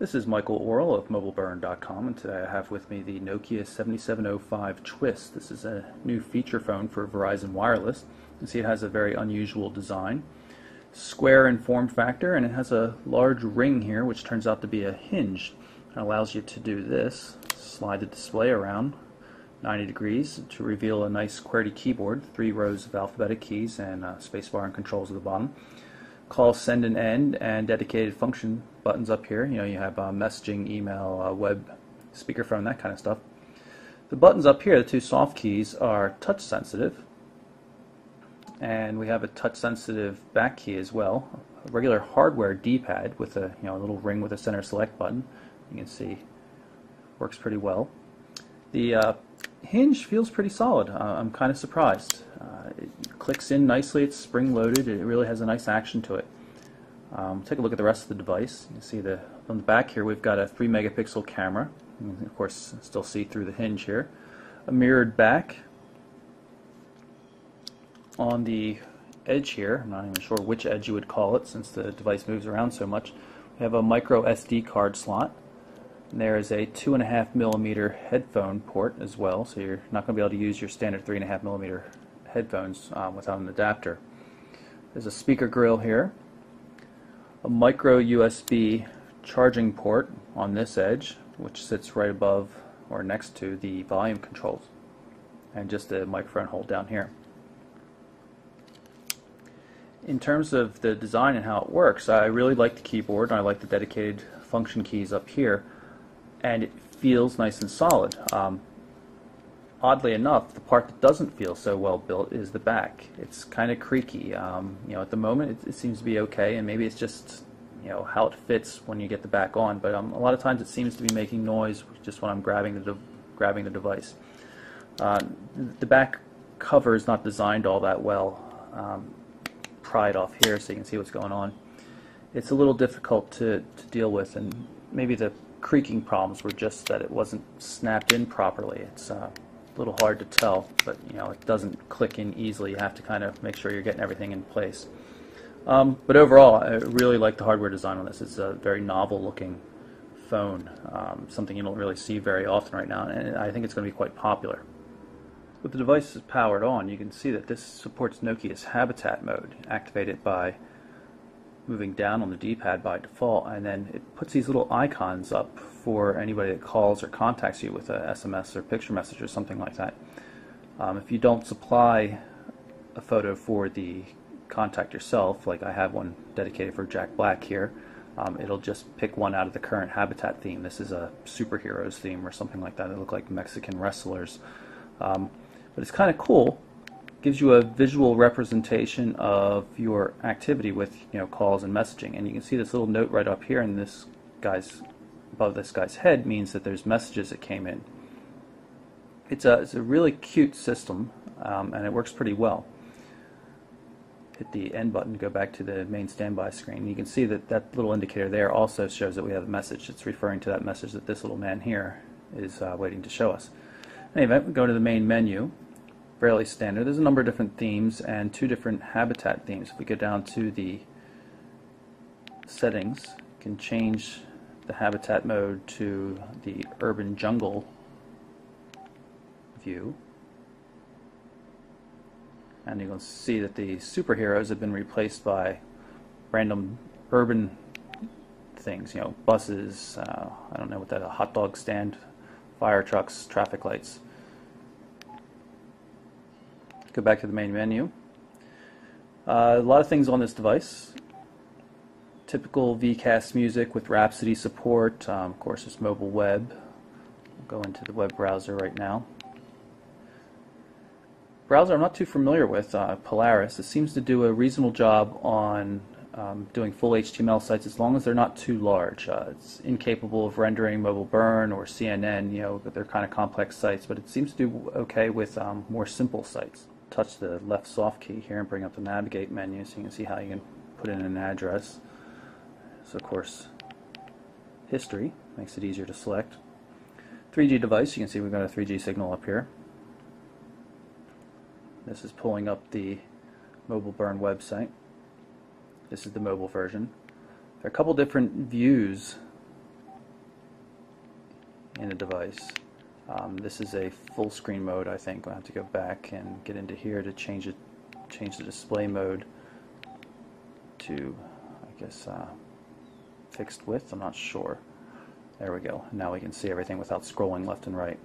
This is Michael Orrell of MobileBurn.com, and today I have with me the Nokia 7705 Twist. This is a new feature phone for Verizon Wireless. You can see it has a very unusual design. Square in form factor, and it has a large ring here which turns out to be a hinge. It allows you to do this, slide the display around 90 degrees to reveal a nice QWERTY keyboard, 3 rows of alphabetic keys and spacebar and controls at the bottom. Call, send, and end, and dedicated function buttons up here. You have messaging, email, web, speakerphone, that kind of stuff. The buttons up here, the two soft keys, are touch sensitive, and we have a touch sensitive back key as well. A regular hardware D-pad with a a little ring with a center select button. You can see works pretty well. The hinge feels pretty solid. I'm kind of surprised. It clicks in nicely. It's spring-loaded. It really has a nice action to it. Take a look at the rest of the device. You can see on the back here we've got a 3-megapixel camera. You can, of course, still see through the hinge here. A mirrored back. On the edge here, I'm not even sure which edge you would call it since the device moves around so much, we have a micro SD card slot. And there is a 2.5mm headphone port as well, so you're not going to be able to use your standard 3.5mm headphones without an adapter. There's a speaker grill here, a micro USB charging port on this edge, which sits right above or next to the volume controls, and just a microphone hole down here. In terms of the design and how it works, I really like the keyboard, and I like the dedicated function keys up here, and it feels nice and solid. Oddly enough, the part that doesn't feel so well built is the back. It's kind of creaky. At the moment it seems to be okay, and maybe it's just how it fits when you get the back on. But a lot of times it seems to be making noise just when I'm grabbing the device. The back cover is not designed all that well. Pry it off here so you can see what's going on. It's a little difficult to deal with, and maybe the creaking problems were just that it wasn't snapped in properly. It's a little hard to tell, but it doesn't click in easily. You have to kind of make sure you're getting everything in place. But overall, I really like the hardware design on this. It's a very novel looking phone, something you don't really see very often right now, and I think it's going to be quite popular. With the device powered on, you can see that this supports Nokia's Habitat mode. Activate it by moving down on the D-pad by default, and then it puts these little icons up for anybody that calls or contacts you with a SMS or picture message or something like that. If you don't supply a photo for the contact yourself, like I have one dedicated for Jack Black here, it'll just pick one out of the current Habitat theme. This is a superheroes theme or something like that. They look like Mexican wrestlers. But it's kind of cool. Gives you a visual representation of your activity with calls and messaging, and you can see this little note right up here in this guy's above this guy's head means that there's messages that came in. It's a really cute system, and it works pretty well. Hit the end button to go back to the main standby screen. You can see that that little indicator there also shows that we have a message. It's referring to that message that this little man here is waiting to show us. Anyway, we go to the main menu. Fairly standard. There's a number of different themes and 2 different Habitat themes. If we go down to the settings, you can change the Habitat mode to the Urban Jungle view. And you can see that the superheroes have been replaced by random urban things, buses, I don't know what that, a hot dog stand, fire trucks, traffic lights. Go back to the main menu. A lot of things on this device. Typical VCast music with Rhapsody support. Of course, it's mobile web. We'll go into the web browser right now. Browser I'm not too familiar with, Polaris. It seems to do a reasonable job on doing full HTML sites as long as they're not too large. It's incapable of rendering Mobile Burn or CNN, they're kind of complex sites, but it seems to do okay with more simple sites. Touch the left soft key here and bring up the navigate menu so you can see how you can put in an address. So of course, history makes it easier to select. 3G device, you can see we've got a 3G signal up here. This is pulling up the Mobile Burn website. This is the mobile version. There are a couple different views in a device. This is a full screen mode, I think. I'll have to go back and get into here to change the display mode to, I guess, fixed width. I'm not sure. There we go. Now we can see everything without scrolling left and right.